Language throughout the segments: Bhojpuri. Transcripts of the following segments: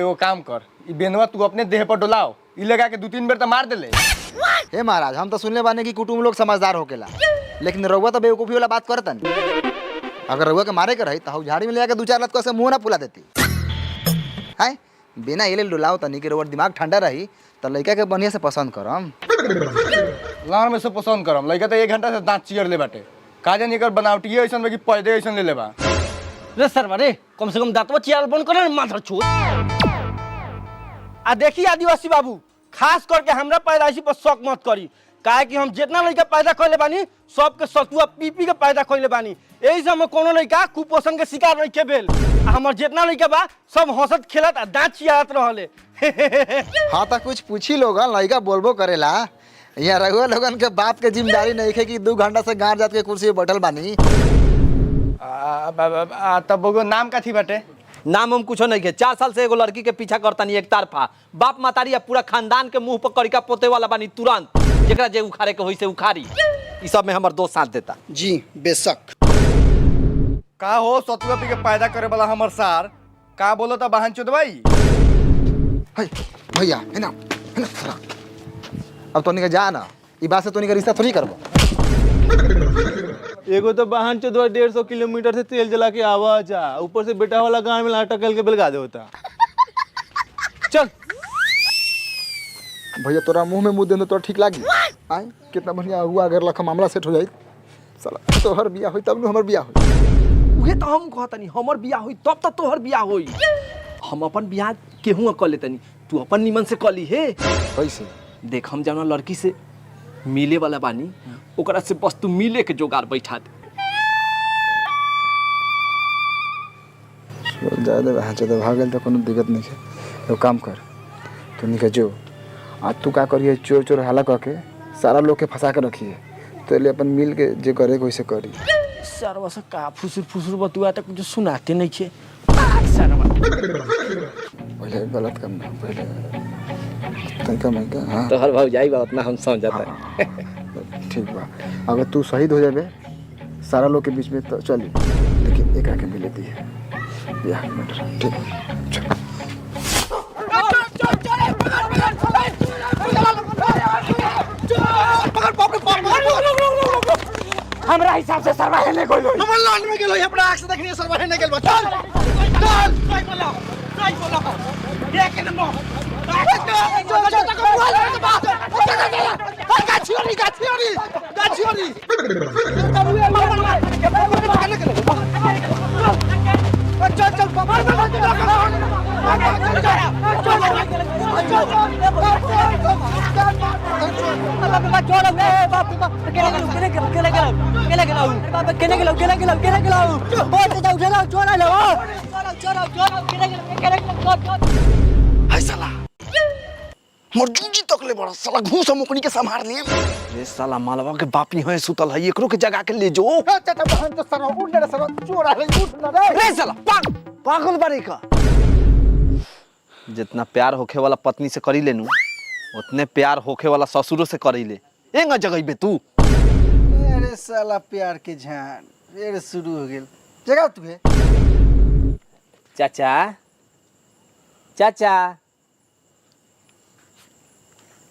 एगो काम कर, ई बेनवा तू अपने देह पर डोलाओ, ई लगा के 2-3 बेर तो मार देले। हे महाराज, हम तो सुनले बानी कि कुटुंब लोग समझदार होकेला, लेकिन रउआ तो बेवकूफ़ी वाला बात करतन। अगर रउआ के मारे के रही तो झाड़ी में ले जाके 2-4 लात से मुंह ना फुला देती है। बिना ये डुलाओ तनी के रउआ दिमाग ठंडा रही तो लड़का के बढ़िया से पसंद करम। लार में से पसंद करम, लड़का तो 1 घंटा से दांत चियर ले बाटे। का जानी एकर बनावटी ऐसन बा कि पैदे ऐसन ले लेबा। रे सरवा रे, कम से कम दांतवा चियार बंद करे माथर छोड़। आ देखी आदिवासी बाबू, खास करके हमरा पैदाइशी पर शक मत करी, काहे कि हम जितना लड़का पैदा कइले बानी सबके सतुआ पी पी के पैदा कइले बानी। एही से हम कोनो लड़का कुपोषण के शिकार नहीं के भेल। हमर जितना लड़का बा सब हंसत खेलत आ दांत चियारत रहले। हाँ तो कुछ पूछी लोगन, लड़का बोलबो करेला। यहाँ रघुआ लोगन के बाप के जिम्मेदारी नहीं है कि 2 घंटा से गाँव जात के कुर्सी पे बैठल बानी। तब एगो नाम का थी बाटे? नाम हम कुछ नहीं के। 4 साल से एगो लड़की के पीछा करता नहीं, एक तरफा बाप मातारी पूरा खानदान के मुंह पर करिका पोते वाला बानी तुरंत। जेकरा जे उखाड़े के होई से उखाड़ी। ई सब में हमर दोस्त साथ देता। जी बेशक। का हो सतुआ पी के पैदा करे वाला हमर सार का बोलो तो बहन चोदवाई। भैया है ना अब तो जा ना, ई बात से तो रिश्ता थोड़ी करबो। एगो तो वाहन चौदवा 150 किलोमीटर से तेल जला के आवा जा, ऊपर से बेटा वाला गांव में लाटा कल के बेलगा दे होता। चल भैया तोरा मुंह में मुंह देने तो ठीक लागी। आए कितना बढ़िया हुआ, अगर लख मामला सेट हो जाए साला तोहर बियाह होई तब न हमर बियाह होई। उहे तो हम कहतनी हमर बियाह होई तब तो तोहर बियाह होई। हम अपन बियाह केहू कर लेतनी, तू अपन निमन से कली हे। कैसे? देख हम जौना लड़की से मिले वाला बानी ओकरा से बस तू मिले के जोगाड़ बैठा दे। ज्यादा वहाँ से भाग गए तो कोनो दिक्कत नहीं है। तो काम कर, तू निकल जो आज तू का करिए, चोर चोर हाला करके सारा लोग के फंसा के रखिए, तो ले अपन मिल के जे करे वैसे करी। सरवा से का फुसुर फुसुर बतुआ तक कुछ सुनाते नहीं छे। पहले गलत काम ना, पहले तनका मैं हाँ तोहर भाव जाई बा उतना हम समझ जाता है। ठीक बा, अगर तू शहीद हो जाबे सारा लोग के बीच में तो चली, लेकिन एक आके मिले दी है बियाह में। ठीक चल। हमरा हिसाब से सरवा है ने कोई लोई। हमर लॉन्ड में गेलो, अपना आंख से देखनी सरवा है ने गेल। चल चल ट्राई बोला देख के नंबर गाछियोरी चल चल मर्जूजी तक ले बड़ा साला घूस मुकनी के संभाल लिए। रे साला मालवा के बापी है सुतल है, एकरो के जगह के ले जो। चाचा बहन तो सर उड़ रे सर चोर है उठ ना रे। रे साला पागल बारे का। जितना प्यार होखे वाला पत्नी से करी लेनू उतने प्यार होखे वाला ससुरो से करी ले। एंगा जगह बे तू। अरे साला प्यार के झान फिर शुरू हो गेल। जगह तू है चाचा चाचा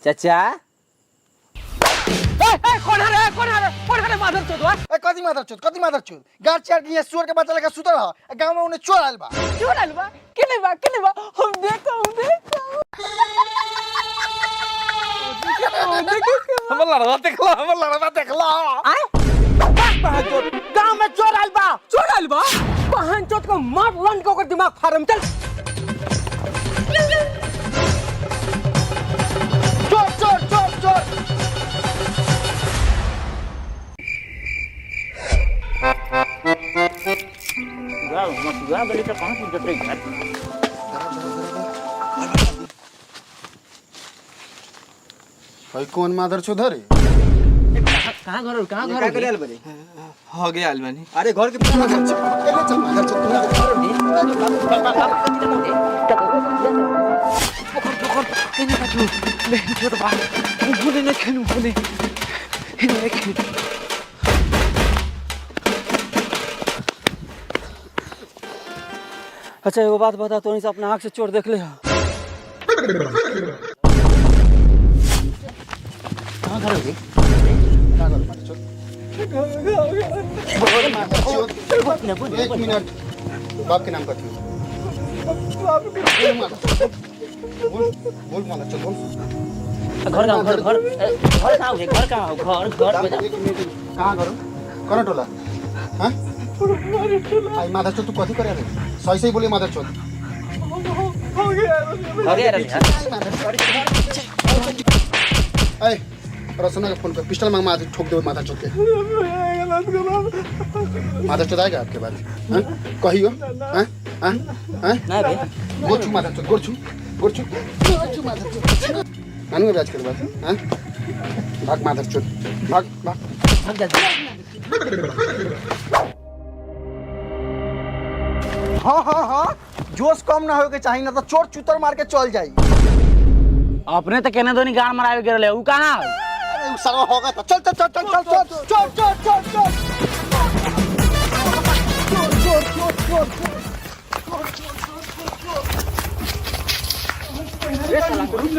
चाचा कौन है माधर चोदवा? ए कदी मादर चोद गार चार के सुअर के बच्चा लगा सुतल है गांव में उन्हें चोर आइल बा। चोर आइल बा? केने बा हम देखो हमर लड़वा देखला आए गांव में चोर आइल बा बहन चोद को मार लन को दिमाग फार्म। चल चोर भाई कौन मादर चौधरी कहां घर करे बरे हो गया अलमानी। अरे घर के पीछे मादर चौधरी एले चल मादर अच्छा एगो बात बता, तो अपना आँख से चोर देख ले हो? कहाँ घर होगी? एक मिनट, बाप के नाम का बोल माला चल बोल। घर कहाँ हो? घर कहाँ हो? घर एक मिनट, कहाँ घर? कौन टोला? हाँ? आई माधर चोद तू कथी करे रे? सही सही बोली माधर चोद। हो गया रे ऐ रसना का फोन कर, पिस्टल मांग माधर ठोक दे माधर चोद के। माधर चोद आएगा आपके बाद? हाँ? कहियो? हाँ? हाँ? हाँ? ना बे गोरछू माधर चोद, गोरछू माधर चोद। नानू में बैच कर बात। हाँ? भाग माधर चोद, भाग। हाँ, जोश कम ना हो के चाहिए, ना तो चोर चूतर मार के चल जाई। अपने तो केने दोनी गाड़ मरावे गिरले, ऊ कहाँ हो? अरे साला होगा तो चल।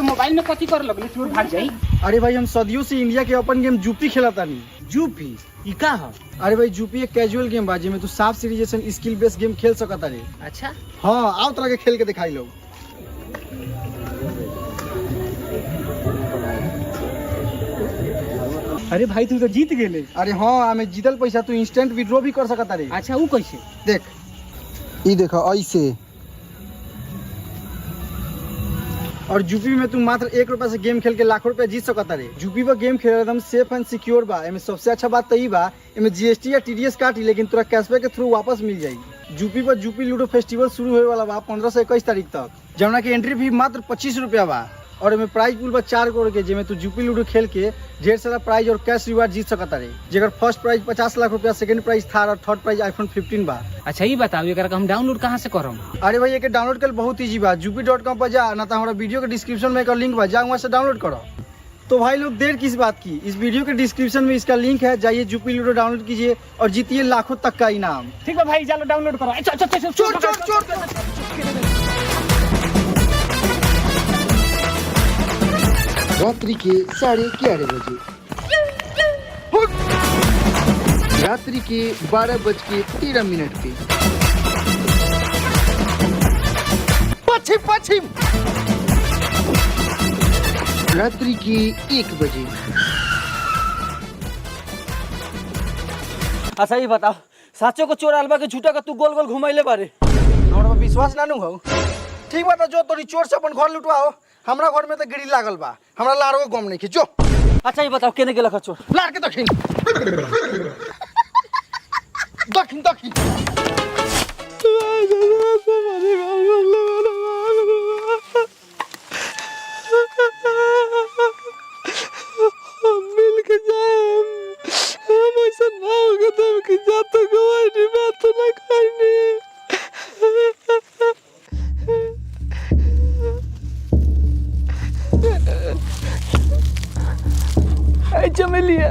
मोबाइल में कथी कर लगले, चोर भाग जाई? अरे भाई हम सदियों से इंडिया के अपन गेम जूपी खेला तानी। जूपी ई का हो? अरे भाई जूपी एक कैजुअल गेम बा जेमे तू सांप सीढ़ी जैसन स्किल बेस्ड गेम खेल सकता रे। अच्छा हाँ, आओ तरह के खेल के दिखाई लोग। अरे भाई तू तो जीत गेले। अरे हाँ, हमें जीतल पैसा तू इंस्टेंट विड्रॉ भी कर सकता रे। अच्छा ऊ कैसे? देख ई देखो ऐसे। और जूपी में तू मात्र 1 रुपया से गेम खेल के लाखों रुपया जीत सकता रे। जूपी पर गेम खेल एकदम सेफ एंड सिक्योर बा। एमे सबसे अच्छा बात तो ई बा, एमे जीएसटी या टीडीएस काटी, लेकिन तोरा कैशबैक के थ्रू वापस मिल जाई। जूपी पर जूपी लूडो फेस्टिवल शुरू होने वाला बा 15 से 21 तारीख तक, जमुना की एंट्री फी मात्र 25 रुपया बा। और एमे प्राइज पूल बा 4 करोड़ के, जेमे तू जूपी लूडो खेल के ढेर सारा प्राइज और कैश रिवार्ड जीत सकता रे। जेकर फर्स्ट प्राइज 50 लाख रुपया, सेकंड प्राइज थार और थर्ड प्राइज आईफोन 15 बा। अच्छा ये बताओ एकरा के हम डाउनलोड कहाँ से करम? अरे भाई ये डाउनलोड कर बहुत इजी बा। jupi.com पर जा, ना तो हमारा वीडियो के डिस्क्रिप्शन में एक लिंक बा, जा वहाँ से डाउनलोड करो। तो भाई लोग देर किस बात की, इस वीडियो के डिस्क्रिप्शन में इसका लिंक है, जाइए जूपी लूडो डाउनलोड कीजिए और जीतिए लाखों तक का इनाम। ठीक है भाई, चलो डाउनलोड करो। रात्रि के 11:30 बजे, रात्रि के 12:13 पे, पश्चिम रात्रि के 1 बजे। अच्छा ये बताओ, साचो को चोर अलबा के झूठा का तू गोल गोल घुमाइले बारे? हमरा विश्वास ना हो। ठीक बता, जो तोरी चोर से अपन घर लुटवाओ। हमरा घर में तो गिरी लागल बा, हमरा लारो को गम नहीं खींचो। अच्छा ये बताओ, केने गेला चोर? लार के दक्षिण दक्षिण। मिल के जाए हम ऐसा ना होगा तो हम के जाते गवाही बात ना करनी। चमेलिया,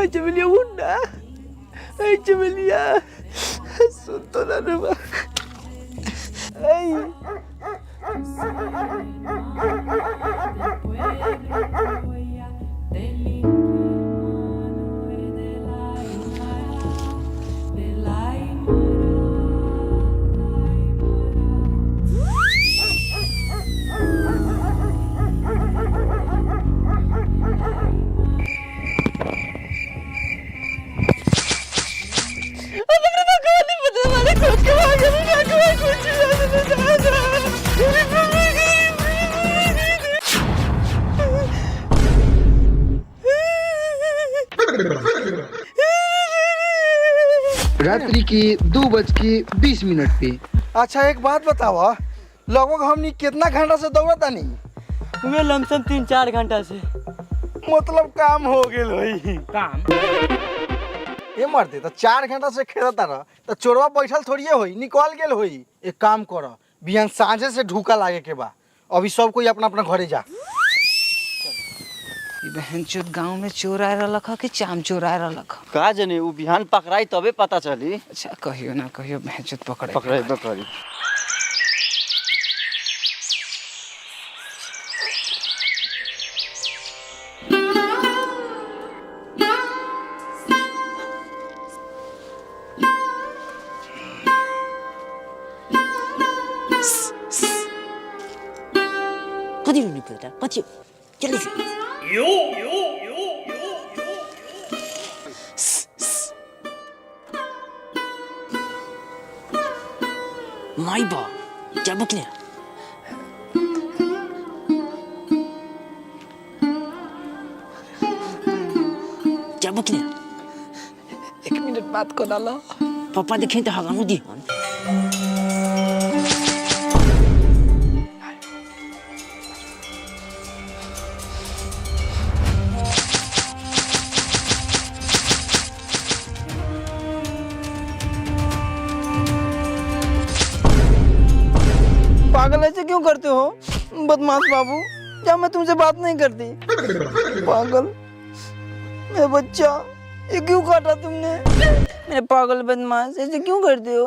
चमेलिया उठ ना, चमेलिया सुन तो ना रे बा। रात्रि के 2:20 पे। अच्छा एक बात बताओ, लगभग हमनी कितना घंटा से दौड़ा तानी? वे लमसम 3-4 घंटा से। मतलब काम हो गेल होई। काम ये मरते तो 4 घंटा से खेलता रह तो चोरवा बैठल थोड़िए होई, निकल गेल होई। एक काम कर, बिहान साँझे से ढूका लागे के बा। अभी सब कोई अपना अपना घरे जा। बहन चोद गाँव में चोर आए रहा कि चाम चोर आए रहा? का जने उ बिहान पकड़ाई तबे पता चली। अच्छा कहियो ना कहियो बहन चोद पकड़े पकड़ाई पकड़ी। कति रुनु पर्छ पछि जल्दी से माई बा जाबो किन जाबो किन 1 मिनट बात को डालो। पापा देखे त हगानु दि पागल ऐसे क्यों करते हो बदमाश बाबू? क्या मैं तुमसे बात नहीं करती? पागल मैं बच्चा, ये क्यों काटा तुमने? मेरे पागल बदमाश ऐसे क्यों करते हो?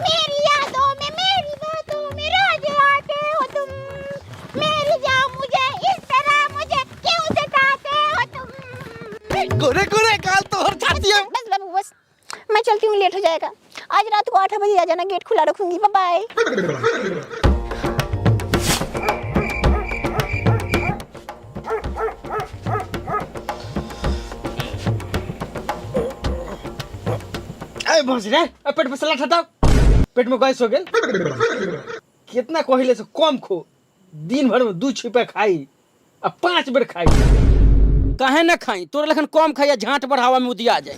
मेरी यादों में मेरी बातों में रोज आते हो तुम, मेरी जान मुझे इस तरह मुझे क्यों सताते हो तुम? गोरे गोरे गाल तो हर छाती है। बस बाबू बस, मैं चलती हूँ, लेट हो जाएगा। आज रात को 8 बजे आ जाना, गेट खुला रखूंगी। Bye bye. अरे भौजी रे, पेट पे सलाद हटाओ। पेट में गैस हो गेल। कितना कोहिले से कम खो, दिन भर में 2 छिपा खाई अब 5 बेर खाई। काहे ना खाई? तोरा लेखन कम खाई, झांट बढ़ावा में उदिया जाए।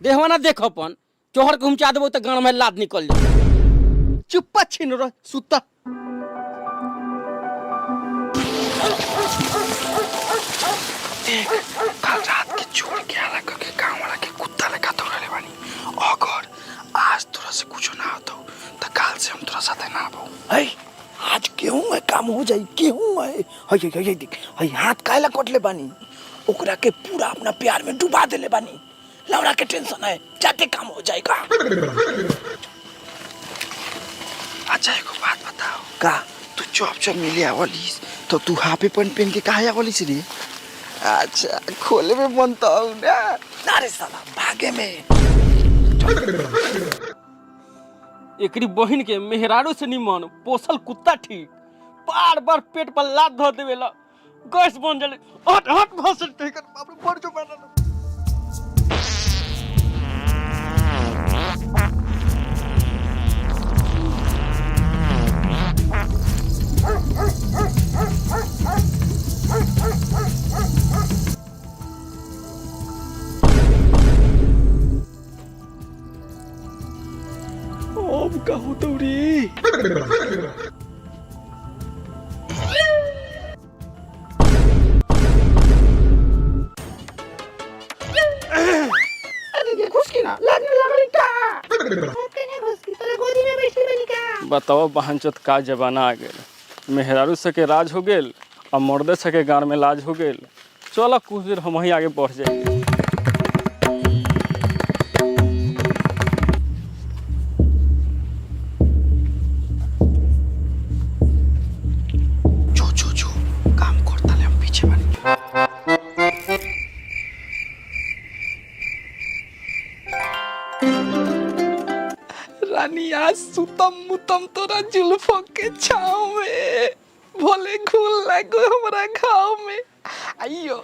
देहवा ना देख अपन चोहर के घुमचा देबो त गांव में लाद निकल जाए। चुप्पा छीन रह सुता। देख कल रात के चोर के आला के गाँव वाला के कुत्ता लेखा दौड़ले बानी। अगर आज तोरा से कुछ ना होतो तो काल से हम तोरा साथे ना आबो। है आज गेहूं में काम हो जाई, गेहूं में है देख है हाथ काहेला कटले बानी, ओकरा के पूरा अपना प्यार में डुबा देले बानी। लौड़ा के टेंशन है, जाते काम हो जाएगा। अच्छा एगो बात बताओ, का तू चौप मिले आवलिस तो तू हाफे पैंट पहन के काहे आवलिस रे? अच्छा खोले में बनता हूँ ना। अरे साला भागे में। एकरी बहिन के मेहरारू से निमन पोसल कुत्ता ठीक, बार बार पेट पर लात धर देवेला, गैस बन जाले। हट हट भसट टेकर बाप रे, पड़ जो मारना। अब का होता रे? बताओ बहनचोद का जमाना आ गेल। मेहरारू सके राज हो गेल और मर्दे सके गाँव में लाज हो गेल। चलो कुछ देर हम ही आगे बढ़ जाएंगे। काम करता ले हम पीछे बनी। रानी आज सुतम मुतम तोरा जुल्फों के छाव में, भले घुल लगो हमरा घाव में। आइयो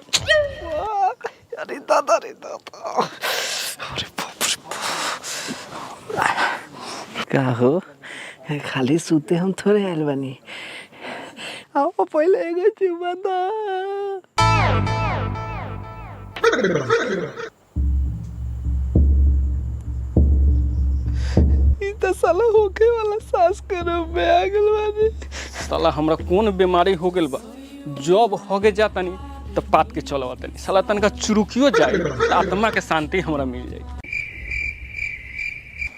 अरे दादा रे दादा, अरे बाप रे बाप। का हो खाली सूते हम थोड़े आयल बानी। आओ पहले एगो चुमा दा। तो साला होके वाला सांस करो में आ गल बानी। साला हमरा कौन बीमारी हो गेल बा, जब होगे जातनी तो पात के चलवातनी, साला तनका चुरुकियो जाए तो आत्मा के शांति हमरा मिल जाए।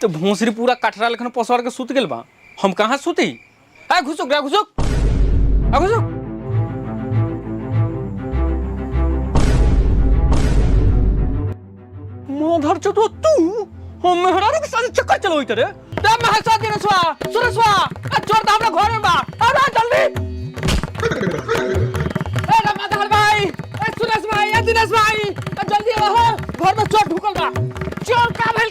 तो भोंसरी पूरा कटरा लेखन पसवार के सुत गेल बा, हम कहाँ सुती? आ घुसुक रे घुसुक, आ घुसुक। मोधर चोदवा तू हम मेहरारू के साथ चक्कर चलो इधर रे महसा दिनसवा सुरसवा आ चोर द हमरा घर में बा आ जल्दी ए रमाधर भाई ए सुरेश भाई ए दिनेश भाई जल्दी आओ घर में चोर ढुकल बा चोर का भेल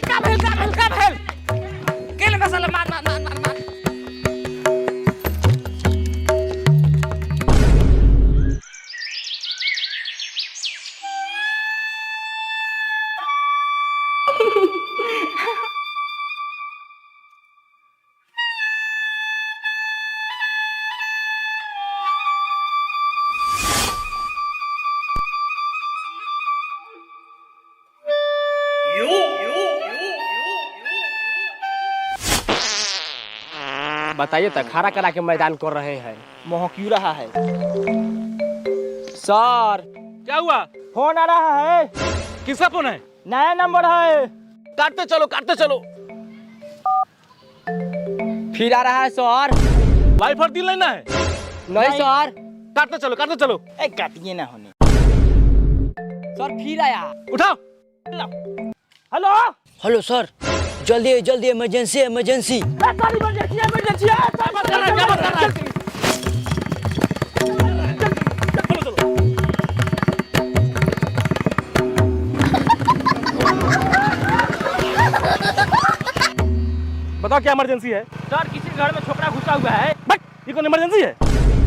केले मसाला मार बताइए तो खड़ा करा के मैदान कर रहे हैं, मोह क्यों रहा है? सर क्या हुआ? फोन आ रहा है। किसका फोन है? नया नंबर है। काटते चलो फिर आ रहा है सर। लाइफ और दिल लेना है? नहीं सर। काटते चलो ए काटिए ना होने। सर फिर आया। उठाओ। हेलो सर, जल्दी इमरजेंसी इमरजेंसी बताओ क्या इमरजेंसी है? सर किसी घर में छोकरा घुसा हुआ है। बट ये कौन इमरजेंसी है?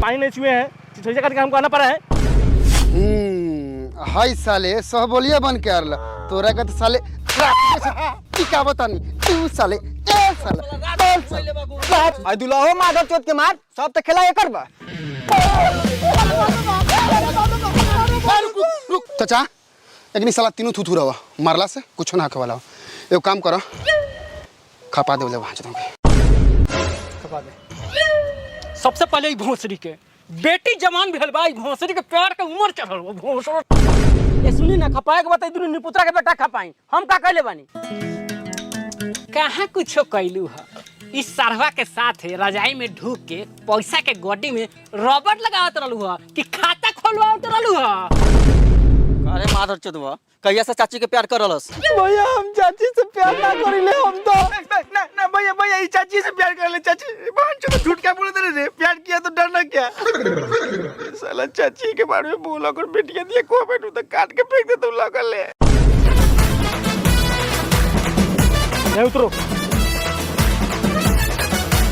पानी नहीं छुए हैं, छिछोइया करके हमको आना पड़ा है। हाय साले सह बोलिए बन के आरला तोरा का तो साले टिका बतानी तू साले ए साले आई दुलाहो माधव चोट के मार सब तो खेला एकर बा। रुक चाचा एकनी साला तीनों थूथू रहा मारला से कुछ ना खवाला एगो काम करो खपा दे वहां खपा दे। सबसे पहले भोंसरी के बेटी जवान भेल बा, भोंसरी के प्यार के उम्र चढ़ल बा भोंसरी। ये सुनी ना खपाए के बताई दुनु निपुत्रा के बेटा खपाई हम का कहले बानी। कहाँ कुछो कैलू है, इस सरवा के साथ रजाई में ढूक के पैसा के गोडी में रबड़ लगावत रहलू है कि खाता खोलवावत रहलू है। अरे माधर चोदवा कहिया से चाची के प्यार करलस? भैया हम चाची से प्यार ना करिले, हम तो ना भैया ये चाची से प्यार कर ले। चाची बहन चो तो झूठ क्या बोले तेरे रे, प्यार किया तो डरना क्या? साला चाची के बारे में बोला कर बेटियां दिए को बैठू तो काट के फेंक दे तू लगल ले। नहीं उतरो।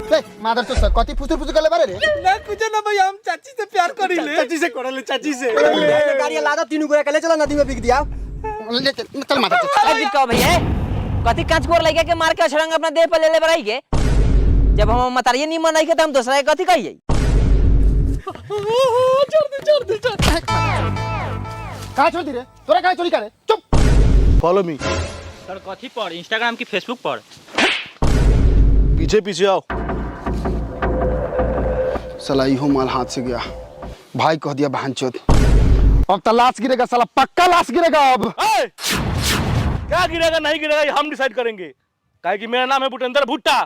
ए मादर तो सर कति फुसुर फुसुर करले बारे रे ना कुछ ना भैया हम चाची से प्यार करिले। चाची से करले चाची से। गाड़ी लादा तीनों गोरा के ले चला नदी में बिक दिया। ले चल मादर तो अरे कहो भैया कथी कांचकोर लइका के मार के अछड़ंग अपना देह पे ले ले बराई के, जब हम मतरिए नहीं मनाई के त हम दूसरा के कथी कहिए? छोड़ दे कहां छोड़ दी रे तोरा कहां चोरी करे चुप फॉलो मी। सर कथी पर? इंस्टाग्राम की फेसबुक पर? पीछे आओ। साला इहो माल हाथ से गया भाई कह दिया बहन चोद अब तो लाश गिरेगा साला पक्का लाश गिरेगा अब क्या गिरेगा नहीं गिरेगा ये हम डिसाइड करेंगे, काहे कि मेरा नाम है भूपेंद्र भुट्टा।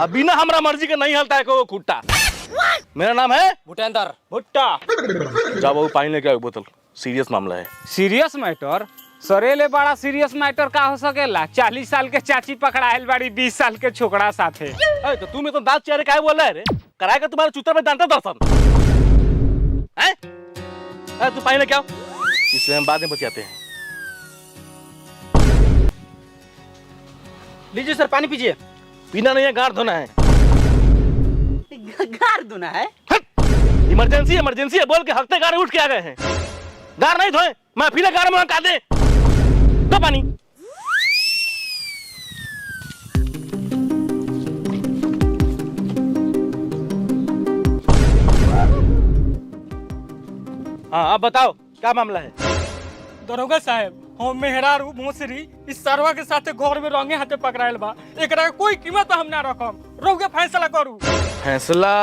अब बिना हमरा मर्जी के नहीं हलता है को खुट्टा। मेरा नाम है भूपेंद्र भुट्टा। जाओ बाबू पानी लेके आओ बोतल, सीरियस मामला है। Serious matter? सरेले बड़ा सीरियस मैटर का हो सकेला? 40 साल के चाची पकड़ाइल बाड़ी 20 साल के छोकरा साथे। तो तू में तो दांत चेहरे काहे बोल रहा है रे? कराएगा तुम्हारे चूतर में दांत दर्शन है? तू पानी लेके आओ, इससे हम बाद में बचाते हैं। लीजिए सर पानी पीजिए। पीना नहीं है, गार धोना है। गार धोना है? इमरजेंसी है बोल के हफ्ते गार उठ के आ गए हैं। गार नहीं धोए मैं फिर गार में का दे तो पानी। हाँ अब बताओ क्या मामला है? दरोगा साहब हम मेहरारू भोसरी इस सरवा के साथे घर में रंगे हाथे पकड़ायल बा, एकरा के कोई कीमत हम ना रखम। रउके फैसला करू। फैसला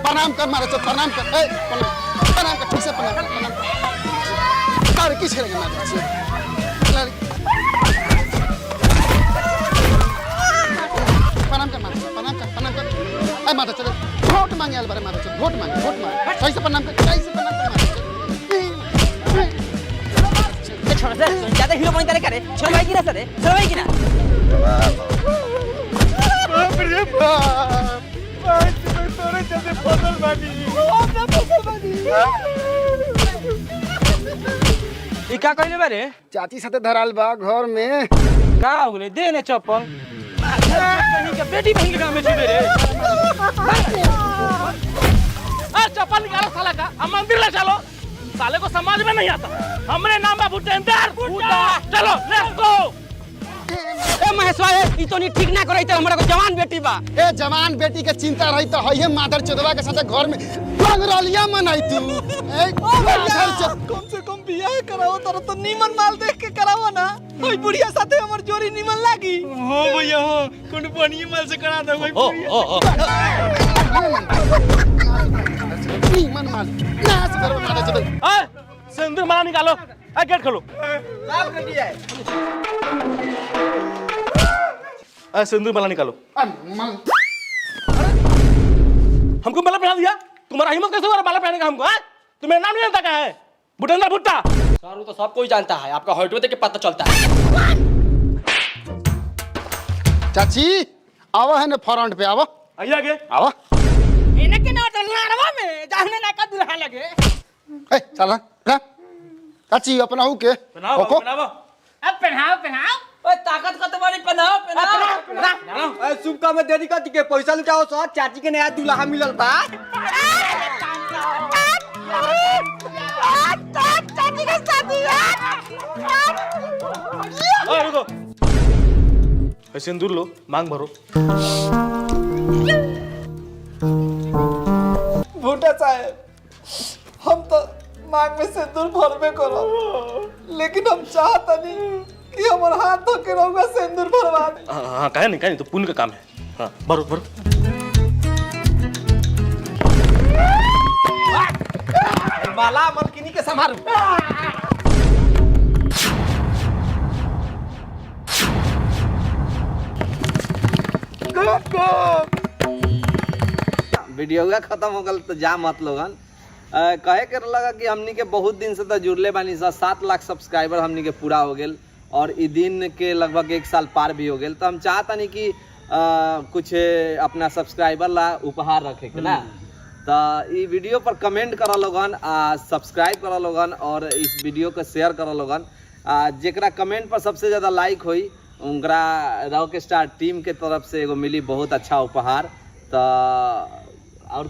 प्रणाम कर मारे चो, प्रणाम कर, ए प्रणाम कर, ठीक से प्रणाम कर, प्रणाम कर। तार किस करेंगे मारे चो? प्रणाम कर मारे चो, प्रणाम कर, प्रणाम कर। ए मारे चो, वोट मांगे आल बारे मारे चो, वोट मांगे। सही से प्रणाम कर, सही से प्रणाम कर मारे चो। छोड़ सर, ज्यादा हीरो बन करे छोड़ भाई की ना सर, छोड़ भाई की ना। बाप रे बाप, आज मैं तोरे जैसे फसल बानी। अपना फसल बानी। ई का कहले बारे? चाची साथे धराल बा घर में। का हो गेले? दे ने चप्पल। कहीं के बेटी बहन के गांव में छुबे रे। आ चप्पल निकालो साला का, हम मंदिर ले चलो। साले को समाज में नहीं आता। हमरे नाम बा भूटेंद्र। चलो लेट्स गो। ए महेशवा ई तो नी ठीक ना करई त हमरा को जवान बेटी बा। ए जवान बेटी के चिंता रही तो हइये मादर चोदवा के साथे घर में रंगरलिया मनाई तू। ए मादर चोद कम से कम बियाह कराओ तो नीमन माल देख के कराओ ना। ओई बुढ़िया साथे हमर जोड़ी नीमन लागी। हो भैया हो, कोन बढ़िया माल से करा दे भाई। नीमन माल नाच करो मादर चोद। आ सिंदूर माला निकालो। आ गेट खोलो। साफ कर दिया है। आ सिंदूर माला निकालो। हमको माला पहना दिया। तुम्हारा हिम्मत कैसे हुआ माला पहनने का हमको? हैं? तुम्हें नाम नहीं जानता क्या है? भूटेंद्र भुट्टा। सारू तो सब कोई जानता है, आपका हॉट देख के पता चलता है। चाची आवा है ना फ्रंट पे आवा। आइए आगे। आवा। इने के ना तो लाड़वा में जाहने ना का दुल्हा लगे। ए चल ना। चाची अपना हु के। पहनाओ पहनाओ। अब पहनाओ। ओए ताकत का तुम्हारी पहनाओ। ए शुभ काम में देरी कर के पैसा लुटाओ सो चाची के नया दुल्हा मिलल बा। चाची का शादी है। ओए रुको। ए सिंदूर लो, मांग भरो। भूटा साहब, हम तो मांग में सिंदूर भरबे करो, लेकिन हम चाहता नहीं कि हमार हाथ धो के रहुआ सिंदूर भरवा दे। हाँ काहे नहीं तो पुण्य का काम है। हाँ भरो भरो। माला मलकिनी के संभारू। वीडियो खत्म हो गल तो जा मत लोगन। कहे कर लगा कि हमनी के बहुत दिन से तो जुड़ले बानी सा। 7 लाख सब्सक्राइबर हमनी के पूरा हो गेल और ई दिन के लगभग 1 साल पार भी हो गेल। तो हम चाहता नहीं कि कुछ अपना सब्सक्राइबर ला उपहार रखे के ना। तो ई वीडियो पर कमेंट करा लोगन, सब्सक्राइब करा लोगन और इस वीडियो को शेयर करा लोगन। जेकरा कमेंट पर सबसे ज़्यादा लाइक होई उनका रॉक स्टार टीम के तरफ से एगो मिली बहुत अच्छा उपहार। तो और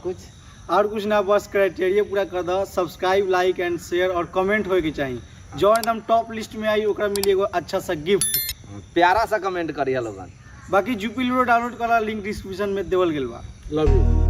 कुछ ना, बस क्राइटेरिया पूरा कर दो। सब्सक्राइब, लाइक एंड शेयर और कमेंट होए के चाहिए। जो एकदम टॉप लिस्ट में आई ओकरा मिली एगो अच्छा सा गिफ्ट। प्यारा सा कमेंट करिए लोगन। बाकी जुपी लूडो डाउनलोड करा, लिंक डिस्क्रिप्शन में देवल गेल बा। Love you.